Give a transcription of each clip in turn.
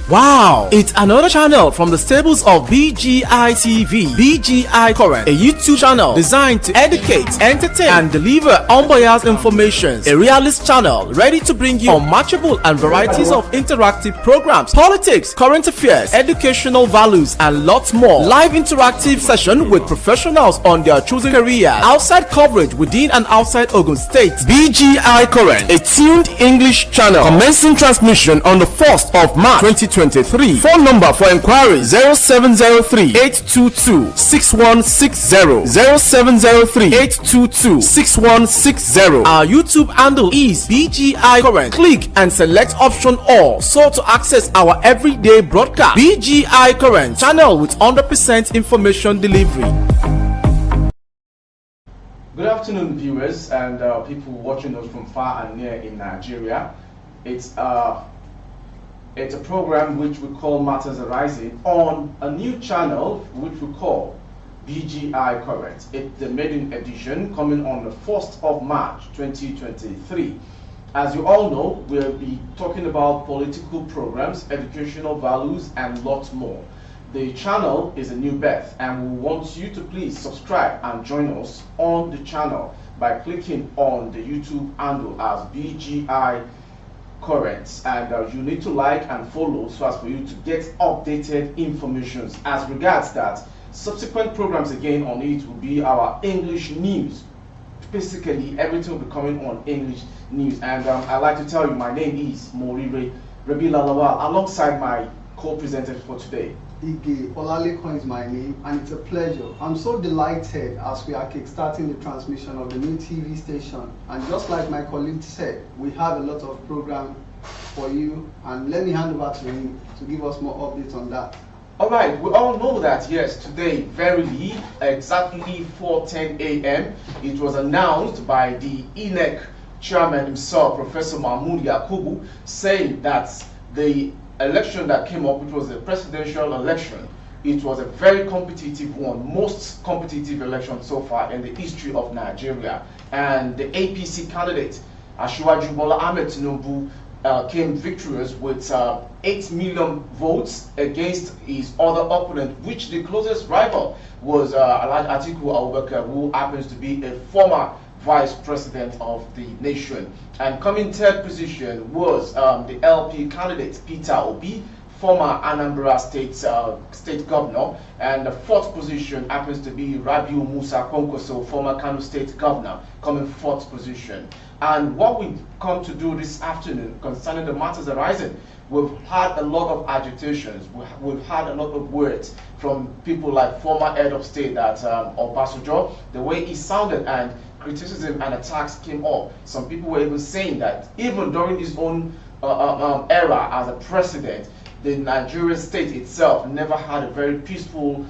Wow! It's another channel from the stables of BGI TV. BGI Current, a YouTube channel designed to educate, entertain, and deliver unbiased information. A realist channel ready to bring you unmatchable and varieties of interactive programs, politics, current affairs, educational values, and lots more. Live interactive session with professionals on their chosen career. Outside coverage within and outside Ogun State. BGI Current, a tuned English channel. Commencing transmission on the 1st of March 2023. Phone number for inquiry 0703-822-6160. 0703-822-6160. Our YouTube handle is BGI Current. Click and select option all so to access our everyday broadcast. BGI Current channel with 100% information delivery. Good afternoon, viewers and people watching us from far and near in Nigeria. It's a program which we call Matters Arising on a new channel which we call BGI Current. It's the maiden edition coming on the 1st of March 2023. As you all know, we'll be talking about political programs, educational values, and lots more. The channel is a new birth, and we want you to please subscribe and join us on the channel by clicking on the YouTube handle as BGI Current, and you need to like and follow so as for you to get updated information. As regards that, subsequent programs again on it will be our English news. Basically, everything will be coming on English news, and I'd like to tell you my name is Morire Rebila Lawal, alongside my co-presenter for today. Ige Olalekon is my name, and it's a pleasure. I'm so delighted as we are kickstarting the transmission of the new TV station. And just like my colleague said, we have a lot of program for you. And let me hand over to him to give us more updates on that. All right, we all know that yes, today, verily, exactly 4:10 a.m., it was announced by the INEC chairman himself, Professor Mahmoud Yakubu, saying that the election that came up, which was a presidential election, it was a very competitive one, most competitive election so far in the history of Nigeria. And the APC candidate, Asiwaju Bola Ahmed Tinunbu, came victorious with 8 million votes against his other opponent, which the closest rival was Alhaji Atiku Abubakar, who happens to be a former vice president of the nation. And coming third position was the LP candidate Peter Obi, former Anambra state governor, and the fourth position happens to be Rabiu Musa Kwankwaso, former Kano state governor, coming fourth position. And what we've come to do this afternoon concerning the matters arising, we've had a lot of agitations, we've had a lot of words from people like former head of state that Obasanjo, the way he sounded, and criticism and attacks came up. Some people were even saying that even during his own era as a president, the Nigerian state itself never had a very peaceful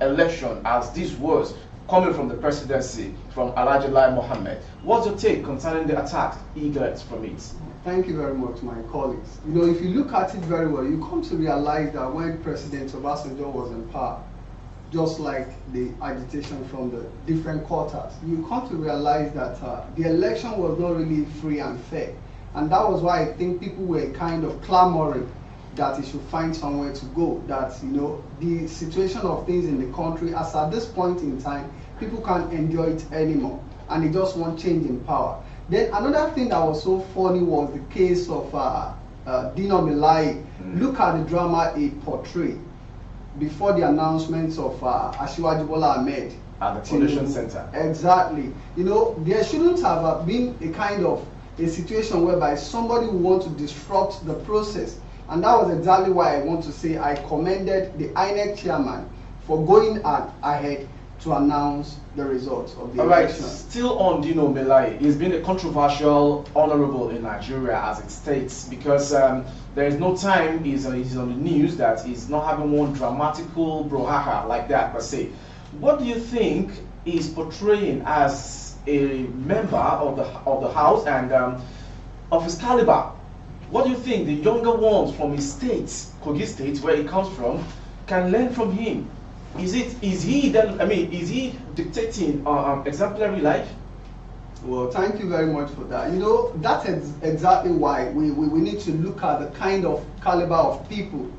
election as this was coming from the presidency from Alhaji Lai Mohammed. What's your take concerning the attacks he gets from it? Thank you very much, my colleagues. You know, if you look at it very well, you come to realize that when President Obasanjo was in power, just like the agitation from the different quarters, you come to realize that the election was not really free and fair. And that was why I think people were kind of clamoring that he should find somewhere to go, that, you know, the situation of things in the country, as at this point in time, people can't enjoy it anymore, and they just want change in power. Then another thing that was so funny was the case of Dino Melaye. Look at the drama he portrayed before the announcements of Asiwaju Bola Ahmed at the Coalition Center. Exactly. You know, there shouldn't have been a kind of a situation whereby somebody would want to disrupt the process. And that was exactly why I want to say I commended the INEC chairman for going ahead to announce the results of the election. Alright, still on Dino Melaye, he's been a controversial honorable in Nigeria as it states, because there is no time he's on the news that he's not having one dramatical brouhaha like that per se. What do you think he's portraying as a member of the House and of his caliber? What do you think the younger ones from his state, Kogi State, where he comes from, can learn from him? Is he dictating exemplary life? Well, thank you very much for that. You know, that's exactly why we need to look at the kind of caliber of people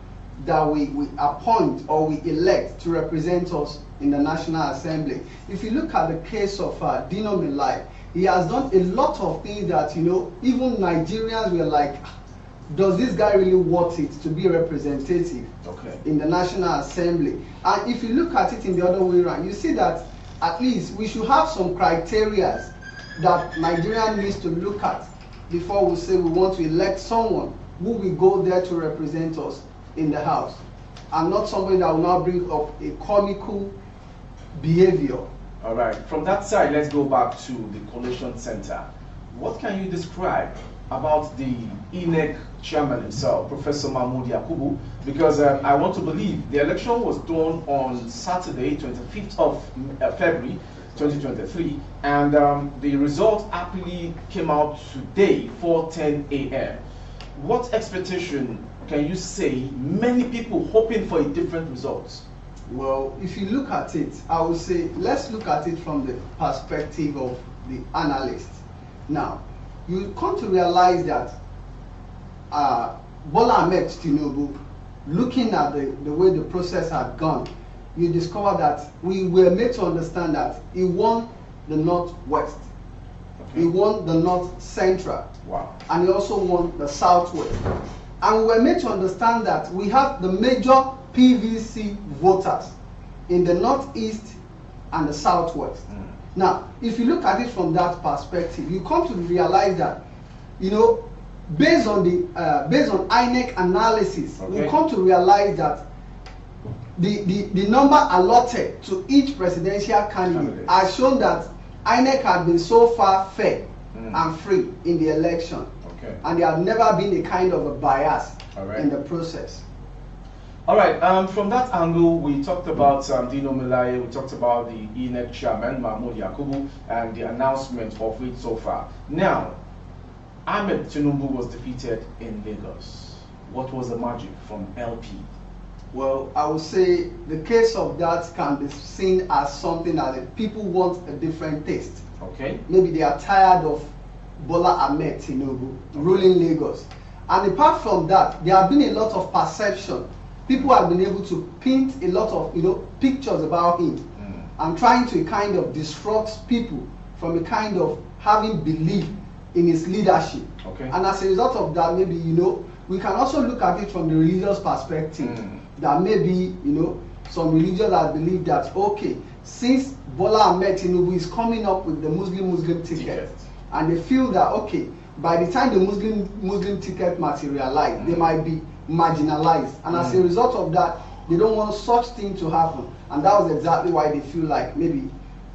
that we appoint or we elect to represent us in the National Assembly. If you look at the case of Dino Melai, he has done a lot of things that, you know, even Nigerians were like, does this guy really worth it to be a representative in the National Assembly? And if you look at it in the other way around, you see that at least we should have some criteria that Nigeria needs to look at before we say we want to elect someone who will go there to represent us in the House, and not somebody that will now bring up a comical behavior. All right, from that side, let's go back to the Coalition Center. What can you describe about the INEC chairman himself, Professor Mahmoud Yakubu? Because I want to believe the election was done on Saturday, 25th of February, 2023, and the result happily came out today, 4:10 a.m. What expectation can you say many people hoping for a different result? Well, if you look at it, I would say let's look at it from the perspective of the analyst. Now, you come to realize that Bola Ahmed Tinunbu, looking at the way the process had gone, you discover that we were made to understand that he won the Northwest. He won the North Central. Wow. And he also won the Southwest. And we were made to understand that we have the major PVC voters in the Northeast and the Southwest. Now, if you look at it from that perspective, you come to realize that, you know, based on INEC analysis, we come to realize that the number allotted to each presidential candidate has shown that INEC had been so far fair and free in the election, and there have never been a kind of a bias in the process. All right, from that angle, we talked about Dino Melai, we talked about the INEC chairman, Mahmoud Yakubu, and the announcement of it so far. Now, Ahmed Tinunbu was defeated in Lagos. What was the magic from LP? Well, I would say the case of that can be seen as something that people want a different taste. Okay. Maybe they are tired of Bola Ahmed Tinunbu ruling Lagos. And apart from that, there have been a lot of perception. People have been able to paint a lot of, you know, pictures about him and trying to kind of disrupt people from a kind of having belief in his leadership. Okay. And as a result of that, maybe, you know, we can also look at it from the religious perspective. That maybe, you know, some religions that believe that, okay, since Bola Ahmed Tinunbu is coming up with the Muslim ticket, and they feel that, okay, by the time the Muslim ticket materialize, they might be marginalized, and as a result of that, they don't want such thing to happen, and that was exactly why they feel like maybe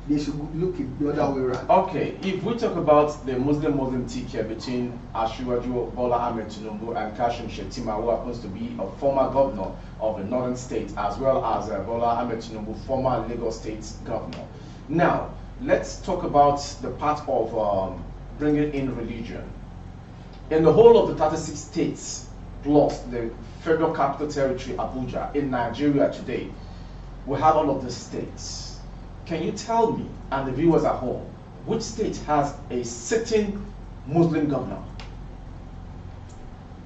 they should look it the other way around. Okay, if we talk about the Muslim ticket between Asiwaju Bola Ahmed Tinunbu and Kashim Shettima, who happens to be a former governor of the northern state, as well as Bola Ahmed Tinunbu, former Lagos State governor. Now, let's talk about the part of bringing in religion. In the whole of the 36 states, plus the Federal Capital Territory, Abuja, in Nigeria today, we have all of the states. Can you tell me, and the viewers at home, which state has a sitting Muslim governor?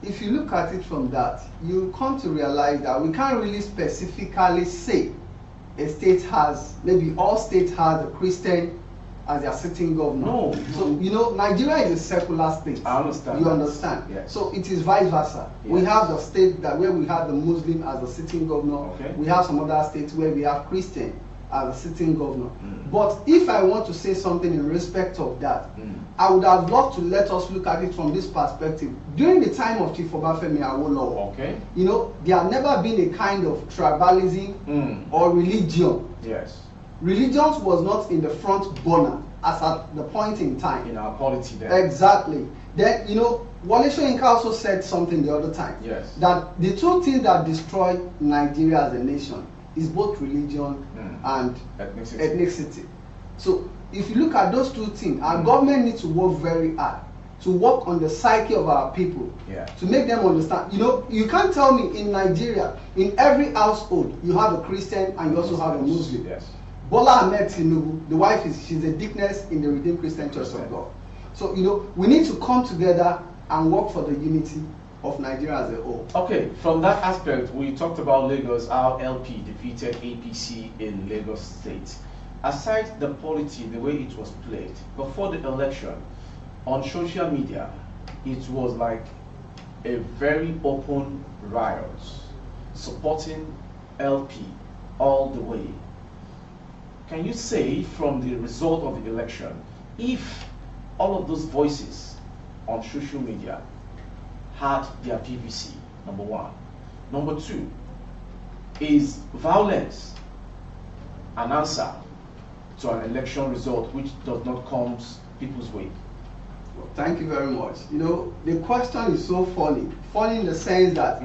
If you look at it from that, you come to realize that we can't really specifically say a state has, maybe all states have a Christian as their sitting governor. No. So, you know, Nigeria is a secular state. I understand. You understand? Yes. So it is vice versa. Yes. We have the state that where we have the Muslim as the sitting governor. Okay. We have some other states where we have Christian as a sitting governor. But if I want to say something in respect of that, I would have loved to let us look at it from this perspective. During the time of Chief Obafemi Awolowo, you know, there have never been a kind of tribalism or religion. Yes. Religion was not in the front burner as at the point in time. In our polity then. Exactly. Then, you know, Wale Soyinka also said something the other time. Yes. That the two things that destroy Nigeria as a nation is both religion and ethnicity. So if you look at those two things, our government needs to work very hard to work on the psyche of our people, to make them understand. You know, you can't tell me in Nigeria, in every household, you have a Christian and you also have a Muslim. Yes. Bola Ahmed Tinunbu, the wife she's a deaconess in the Redeemed Christian Church of God. So, we need to come together and work for the unity of Nigeria as a whole. Okay, from that aspect, we talked about Lagos, how LP defeated APC in Lagos State. Aside the polity, the way it was played, before the election, on social media, it was like a very open riot, supporting LP all the way. Can you say from the result of the election, if all of those voices on social media had their PVC, number one. Number two, is violence an answer to an election result which does not come people's way? Well, thank you very much. The question is so funny. Funny in the sense that,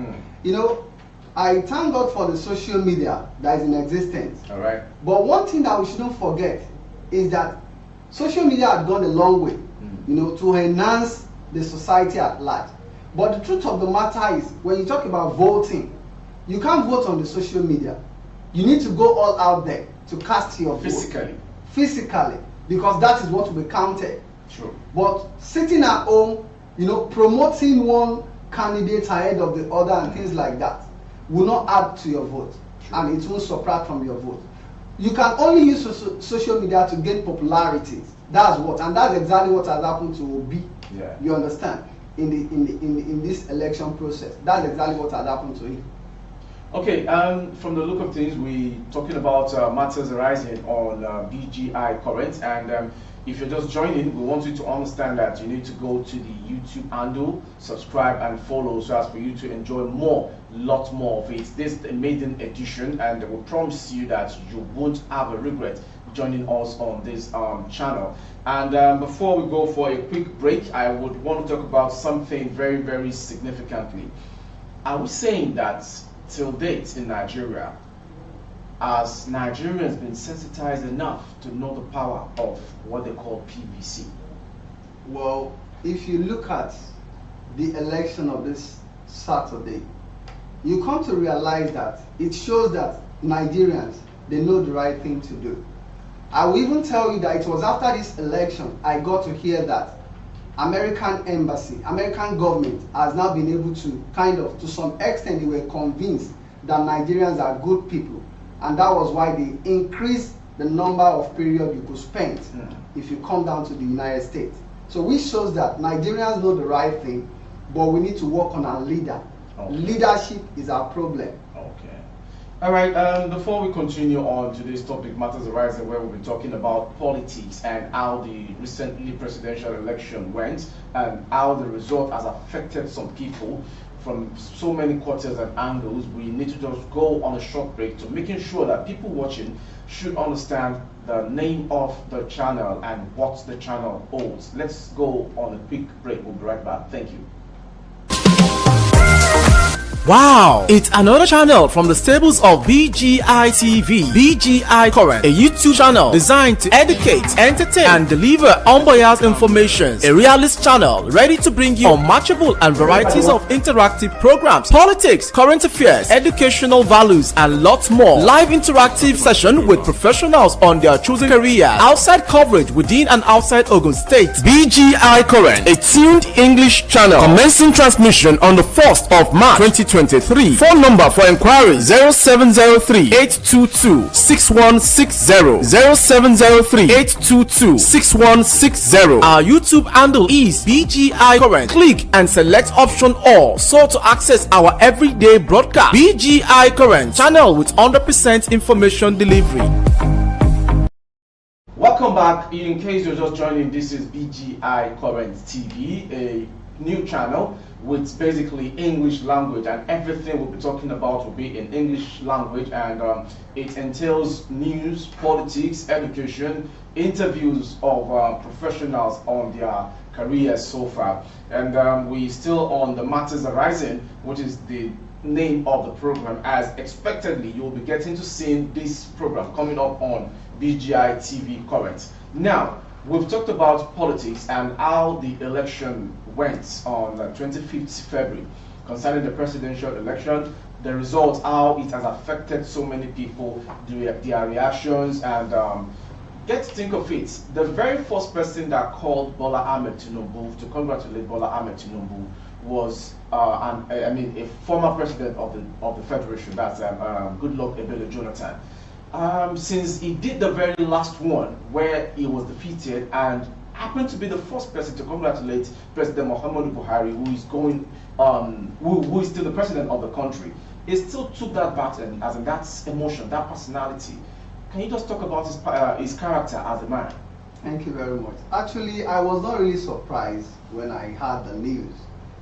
I thank God for the social media that is in existence. All right. But one thing that we shouldn't forget is that social media had gone a long way, to enhance the society at large. But the truth of the matter is, when you talk about voting, you can't vote on the social media. You need to go all out there to cast your vote. Physically, because that is what will be counted. Sure. But sitting at home, promoting one candidate ahead of the other and things like that will not add to your vote. Sure. And it will subtract from your vote. You can only use social media to gain popularity. That's exactly what has happened to Obi. Yeah. You understand? In this election process, that's exactly what had happened to him. Okay, from the look of things, we're talking about matters arising on BGI Current, and if you're just joining, we want you to understand that you need to go to the YouTube handle, subscribe and follow, so as for you to enjoy lot more of it. This is the maiden edition, and we promise you that you won't have a regret joining us on this channel. And before we go for a quick break, I would want to talk about something very, very significantly. Are we saying that till date in Nigeria, has Nigerians been sensitized enough to know the power of what they call PVC? Well, if you look at the election of this Saturday, you come to realize that it shows that Nigerians, they know the right thing to do. I will even tell you that it was after this election I got to hear that American embassy, American government has now been able to to some extent, they were convinced that Nigerians are good people. And that was why they increased the number of period you could spend if you come down to the United States. So which shows that Nigerians know the right thing, but we need to work on our leader. Okay. Leadership is our problem. Okay. All right, before we continue on to this topic, Matters Arising, where we'll be talking about politics and how the recently presidential election went and how the result has affected some people from so many quarters and angles, we need to just go on a short break to making sure that people watching should understand the name of the channel and what the channel holds. Let's go on a quick break. We'll be right back. Thank you. Wow! It's another channel from the stables of BGI TV, BGI Current, a YouTube channel designed to educate, entertain, and deliver unbiased information. A realist channel ready to bring you unmatchable and varieties of interactive programs, politics, current affairs, educational values, and lots more. Live interactive session with professionals on their chosen career. Outside coverage within and outside Ogun State. BGI Current, a tuned English channel. Commencing transmission on the 1st of March 2023. Phone number for inquiry 0703-822-6160. 0703-822-6160. Our YouTube handle is BGI Current. Click and select option all so to access our everyday broadcast. BGI Current channel with 100% information delivery. Welcome back. In case you're just joining, this is BGI Current TV, a new channel with basically English language, and everything we'll be talking about will be in English language, and it entails news, politics, education, interviews of professionals on their careers so far. And we still on the Matters Arising, which is the name of the program. As expectedly, you'll be getting to see this program coming up on BGI TV Current. Now, we've talked about politics and how the election went on 25th February concerning the presidential election. the results, how it has affected so many people, their reactions, and get to think of it. The very first person that called Bola Ahmed Tinunbu to congratulate Bola Ahmed Tinunbu was a former president of the federation. That's Goodluck Ebele Jonathan. Since he did the very last one where he was defeated and happened to be the first person to congratulate President Muhammadu Buhari, who is going who is still the president of the country, he still took that baton, as in that's emotion, that personality. Can you just talk about his character as a man? Thank you very much. Actually, I was not really surprised when I heard the news,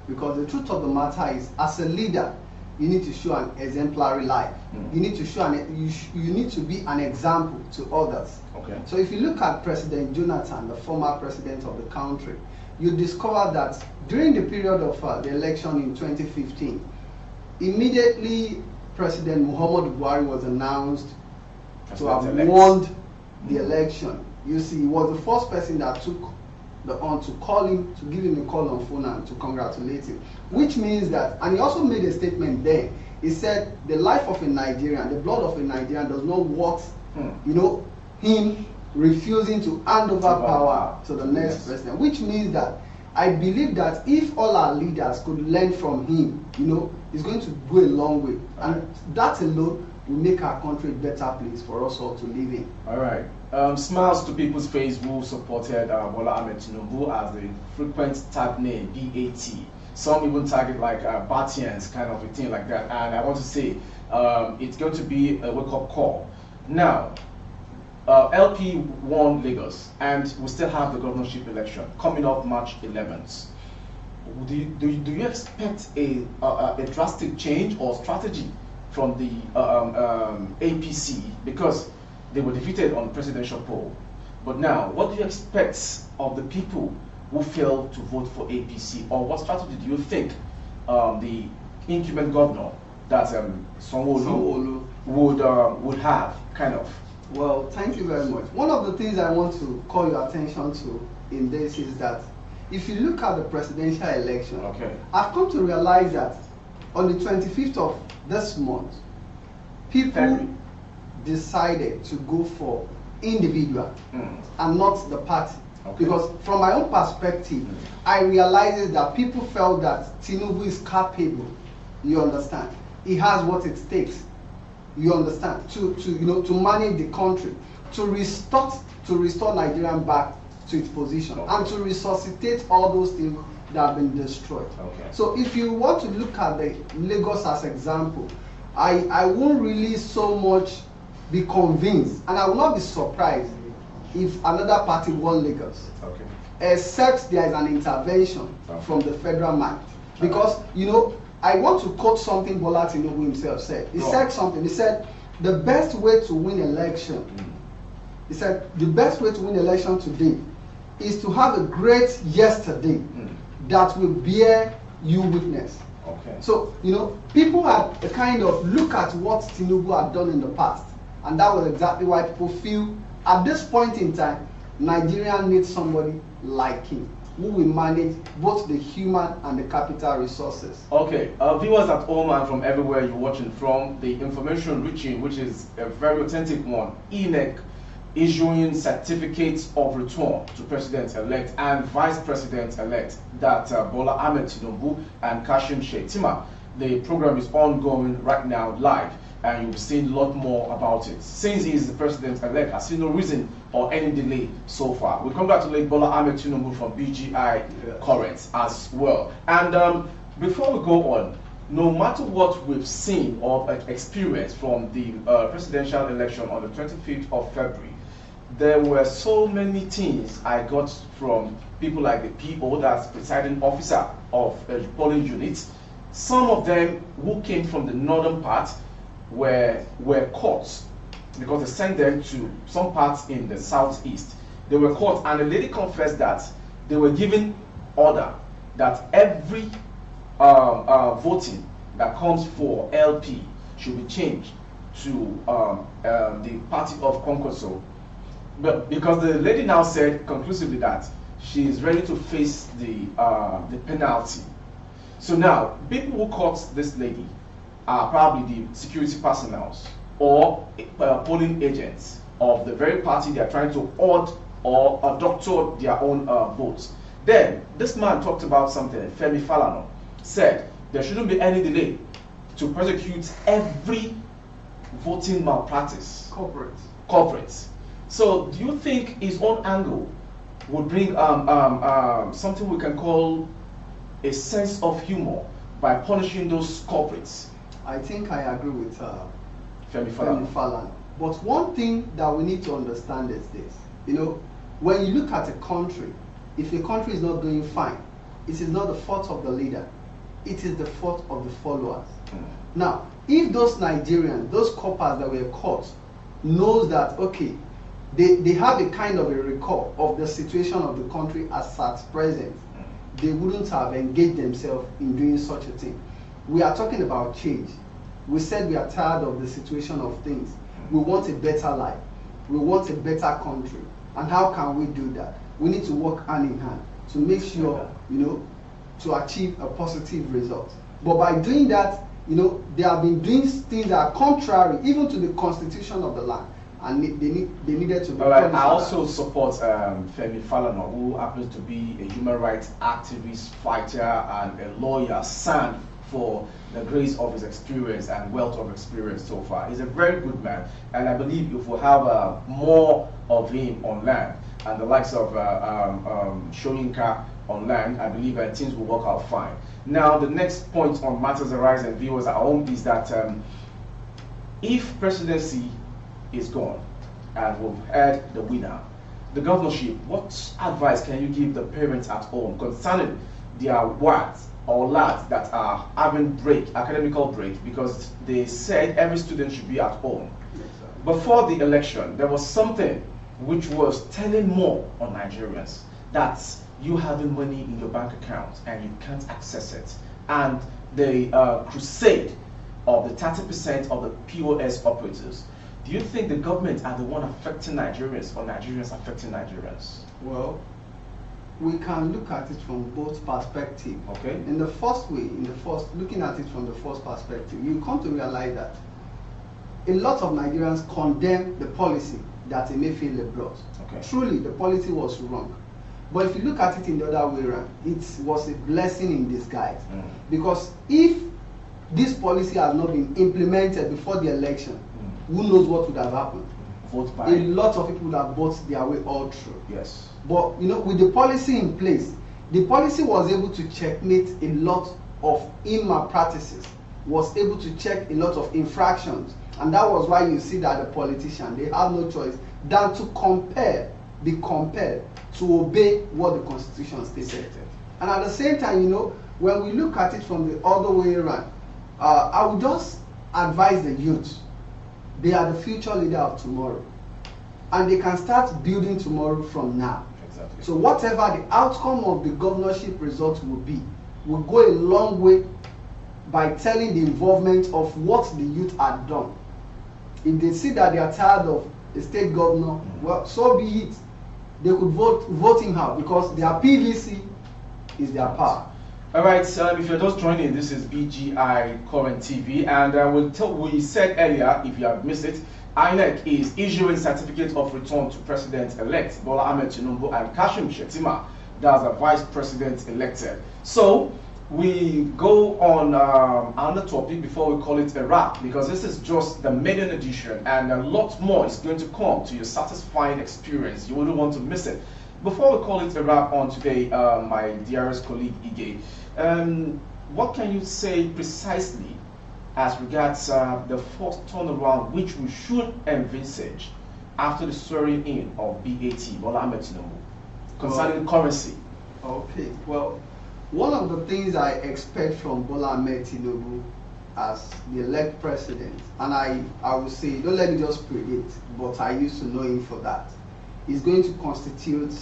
because the truth of the matter is, as a leader, you need to show an exemplary life. You need to show you need to be an example to others. Okay. So if you look at President Jonathan, the former president of the country, you discover that during the period of the election in 2015, immediately President Muhammadu Buhari was announced to have won the election. You see, he was the first person that took to call him, to give him a call on phone and to congratulate him. Which means that, and he also made a statement there. He said the life of a Nigerian, the blood of a Nigerian does not worth, him refusing to hand over power to the next president. Which means that I believe that if all our leaders could learn from him, it's going to go a long way. And that alone will make our country a better place for us all to live in. All right. Smiles to people's face who supported Bola Ahmed Tinunbu as the frequent tag name, BAT. Some even tag it like Batians, kind of a thing like that. And I want to say it's going to be a wake-up call. Now, LP won Lagos, and we still have the governorship election coming up March 11th. Do you expect a drastic change or strategy from the APC, because they were defeated on the presidential poll? But now, what do you expect of the people who failed to vote for APC, or what strategy do you think the incumbent governor, that's Sanwo-Olu, would have, kind of? Well, thank you very much. One of the things I want to call your attention to in this is that if you look at the presidential election, I've come to realize that on the 25th of this month, people decided to go for individual and not the party. Because from my own perspective, I realized that people felt that Tinunbu is capable, you understand. He has what it takes, you understand, to manage the country, to restore Nigeria back to its position, and to resuscitate all those things that have been destroyed. So if you want to look at the Lagos as example, I won't really so much be convinced, and I will not be surprised if another party won Lagos, except there is an intervention from the federal market. Because I want to quote something Bola Tinunbu himself said. He said something. He said the best way to win election. He said the best way to win election today is to have a great yesterday that will bear you witness. So people had a kind of look at what Tinunbu had done in the past, and that was exactly why people feel at this point in time Nigeria needs somebody like him, who will manage both the human and the capital resources. Viewers at home and from everywhere you're watching from, the information reaching, which is a very authentic one, INEC issuing certificates of return to President-elect and Vice President-elect, that Bola Ahmed Tinunbu and Kashim Shettima. The program is ongoing right now live, and you'll be seeing a lot more about it. Since he is the President-elect, I see no reason or any delay so far. We congratulate Bola Ahmed Tinunbu from BGI Current as well. And before we go on, no matter what we've seen or experienced from the presidential election on the 25th of February, there were so many things I got from people like the PO, that's presiding officer of a polling unit. Some of them who came from the northern part were caught because they sent them to some parts in the southeast. They were caught, and the lady confessed that they were given order that every voting that comes for LP should be changed to the party of Konkoso. But because the lady now said conclusively that she is ready to face the penalty. So now, people who caught this lady, are probably the security personnel or polling agents of the very party they are trying to odd or doctor their own votes. Then this man talked about something. Femi Falana said there shouldn't be any delay to prosecute every voting malpractice. Corporates. So do you think his own angle would bring something we can call a sense of humor by punishing those corporates? I think I agree with Femi Falana. But one thing that we need to understand is this. You know, when you look at a country, if a country is not doing fine, it is not the fault of the leader. It is the fault of the followers. Now, if those Nigerians, those coppers that were caught, knows that, okay, they have a kind of a recall of the situation of the country as at present, they wouldn't have engaged themselves in doing such a thing. We are talking about change. We said we are tired of the situation of things. We want a better life. We want a better country. And how can we do that? We need to work hand in hand to make sure, you know, to achieve a positive result. But by doing that, you know, they have been doing things that are contrary even to the constitution of the land. And they needed to be punished. I also support Femi Falana, who happens to be a human rights activist, fighter, and a lawyer, son for the grace of his experience and wealth of experience so far. He's a very good man, and I believe if we have more of him on land and the likes of Shoyinka on land, I believe things will work out fine. Now, the next point on Matters Arising, viewers at home, is that if presidency is gone and we've had the winner, the governorship, what advice can you give the parents at home concerning their wards or lads that are having academical break, because they said every student should be at home? Before the election, there was something which was telling more on Nigerians, that you having money in your bank account and you can't access it, and the crusade of the 30% of the POS operators. Do you think the government are the one affecting Nigerians, or Nigerians affecting Nigerians? Well, we can look at it from both perspectives. Okay. In the first way, looking at it from the first perspective, you come to realize that a lot of Nigerians condemn the policy that Emefiele brought. Okay. Truly, the policy was wrong. But if you look at it in the other way around, it was a blessing in disguise. Because if this policy had not been implemented before the election, who knows what would have happened? Vote by. A lot of people would have bought their way all through. Yes. But you know, with the policy in place, the policy was able to checkmate a lot of malpractices, was able to check a lot of infractions, and that was why you see that the politicians, they have no choice than to be compelled to obey what the Constitution stated. And at the same time, you know, when we look at it from the other way around, I would just advise the youth. They are the future leader of tomorrow, and they can start building tomorrow from now. Exactly. So whatever the outcome of the governorship result will be, will go a long way by telling the involvement of what the youth had done. If they see that they are tired of a state governor, well, so be it. They could vote him out, because their PVC is their power. All right, if you're just joining, this is BGI Current TV, and we said earlier, if you have missed it, INEC is issuing certificate of return to President-elect Bola Ahmed Tinunbu and Kashim Shettima, that's a Vice President-elected. So we go on another topic before we call it a wrap, because this is just the maiden edition, and a lot more is going to come to your satisfying experience. You wouldn't want to miss it. Before we call it a wrap on today, my dearest colleague Ige, what can you say precisely as regards the first turnaround which we should envisage after the swearing in of BAT, Bola Ahmed Tinunbu, concerning currency? Okay, well, one of the things I expect from Bola Ahmed Tinunbu as the elect president, and I will say, don't let me just predict, but I used to know him for that, is going to constitute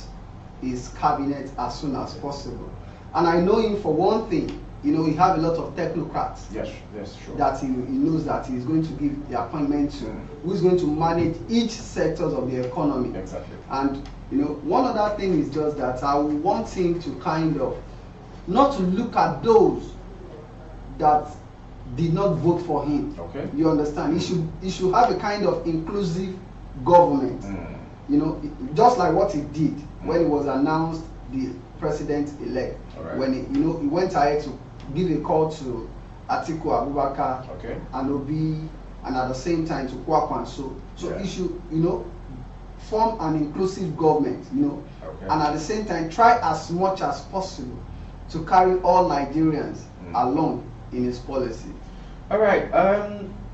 his cabinet as soon as possible. And I know him for one thing. You know, he have a lot of technocrats. Yes, sure. That he knows that he's going to give the appointment to, who's going to manage each sectors of the economy. Exactly. And you know, one other thing is just that I want him to kind of not to look at those that did not vote for him. Okay. You understand? He should have a kind of inclusive government. You know, just like what he did when he was announced the president-elect. Right. When he went ahead to give a call to Atiku Abubakar and Obi, and at the same time to Kwakwanso. So he should, form an inclusive government, and at the same time try as much as possible to carry all Nigerians along in his policy. All right.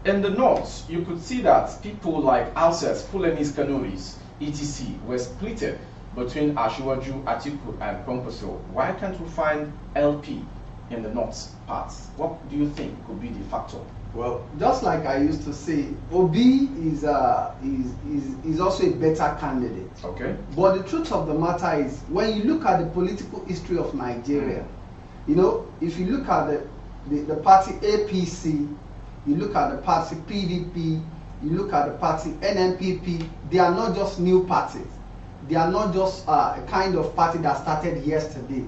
In the north, you could see that people like Alces, Fulenis, Kanuris, etc. were splitted between Ashiwaju, Atiku, and Kwankwaso. Why can't we find LP in the north parts? What do you think could be the factor? Well, just like I used to say, Obi is also a better candidate. Okay. But the truth of the matter is, when you look at the political history of Nigeria, if you look at the party APC, you look at the party PDP, you look at the party NNPP, they are not just new parties. They are not just a kind of party that started yesterday.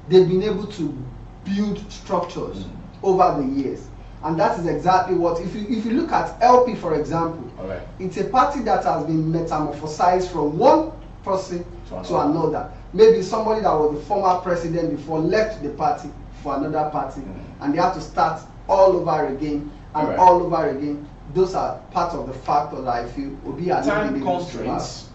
They've been able to build structures over the years. And that is exactly what, if you look at LP, for example, it's a party that has been metamorphosized from one person to another. Maybe somebody that was the former president before left the party for another party, and they have to start all over again and all over again. Those are part of the factors that I feel will be a time constraints.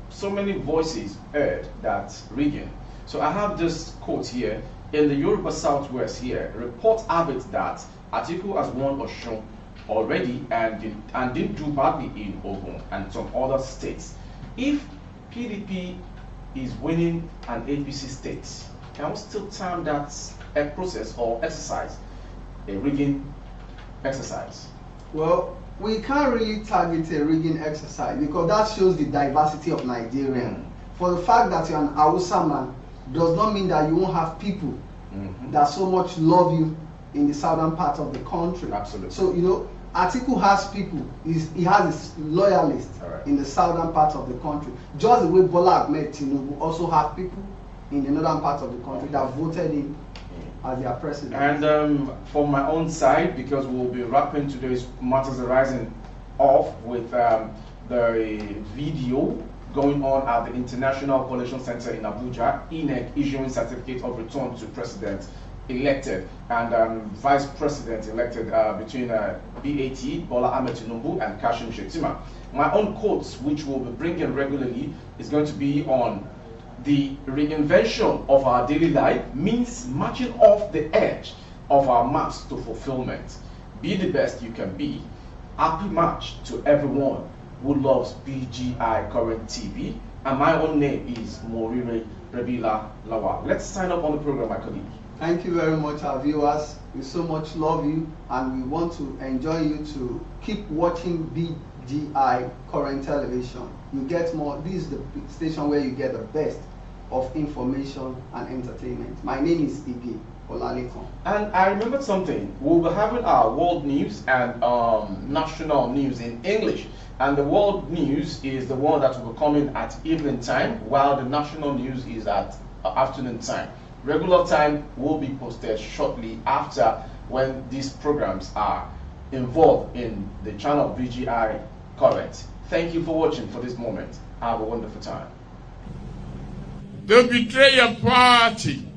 So many voices heard that rigging. So I have this quote here. In the Yoruba Southwest here, reports have it that Atiku has won Osun already and didn't do badly in Ogun and some other states. If PDP is winning an APC state, can we still term that a process or exercise, a rigging exercise? Well, we can't really target a rigging exercise because that shows the diversity of Nigeria. For the fact that you're an Hausa man does not mean that you won't have people that so much love you in the southern part of the country. Absolutely. So, Atiku has people, he has his loyalists in the southern part of the country. Just the way Bola Ahmed Tinunbu also have people in the northern part of the country that voted him as their president. And from my own side, because we'll be wrapping today's Matters Arising off with the video going on at the International Coalition Center in Abuja, INEC issuing certificate of return to president elected and vice president elected between BAT, Bola Ahmed Tinunbu, and Kashim Shettima. My own quotes, which we'll be bringing regularly, is going to be on the reinvention of our daily life means marching off the edge of our maps to fulfillment. Be the best you can be. Happy March to everyone who loves BGI Current TV. And my own name is Morire Rebila Lawa. Let's sign up on the program, my colleague. Thank you very much, our viewers. We so much love you, and we want to enjoy you to keep watching BGI Current Television. You get more. This is the station where you get the best of information and entertainment. My name is Ige Olalekon. And I remembered something. We'll be having our world news and national news in English. And the world news is the one that will be coming at evening time, while the national news is at afternoon time. Regular time will be posted shortly after when these programs are involved in the channel BGI Current. Thank you for watching for this moment. Have a wonderful time. To betray your party,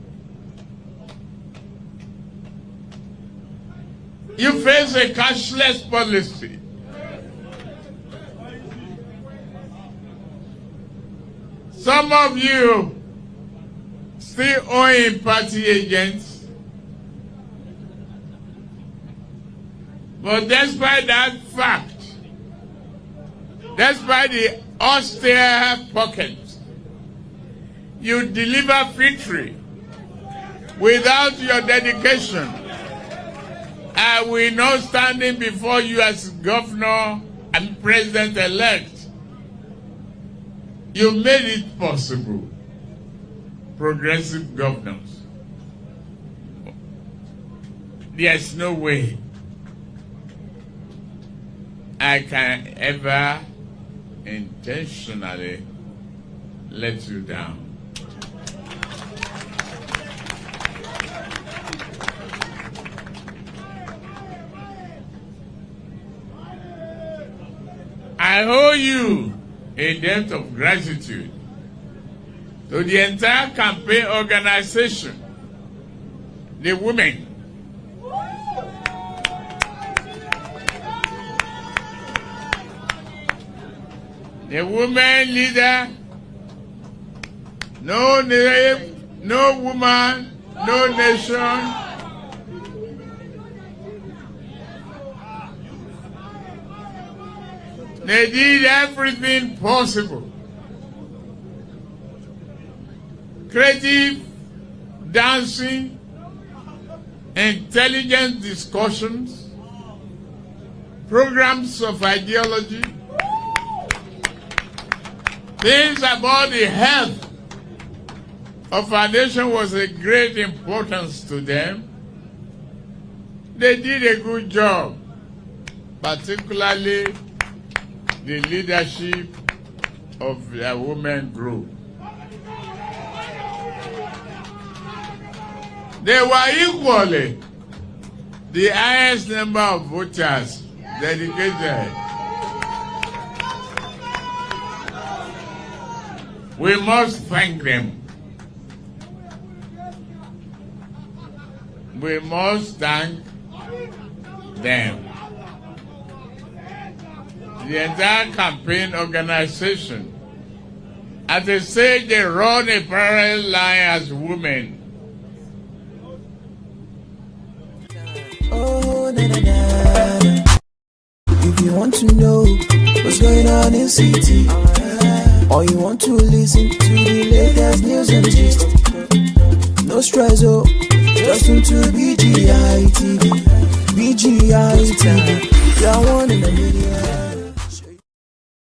you face a cashless policy. Some of you still owing party agents, but despite that fact, despite the austere pockets, you deliver victory. Without your dedication, I will not standing before you as governor and president-elect. You made it possible. Progressive governance. There's no way I can ever intentionally let you down. I owe you a debt of gratitude to the entire campaign organization, the women. The women leader, no name, no woman, no nation. They did everything possible. Creative dancing, intelligent discussions, programs of ideology, things about the health of our nation was a great importance to them. They did a good job, particularly the leadership of the women group. They were equally the highest number of voters dedicated. We must thank them. We must thank them. The entire campaign organization, as they say, they run a parallel line as women. Oh, na, na, na. If you want to know what's going on in city, or you want to listen to the latest news and gist, no stress, oh, just tune to BGI TV. BGI TV, you're one in a million.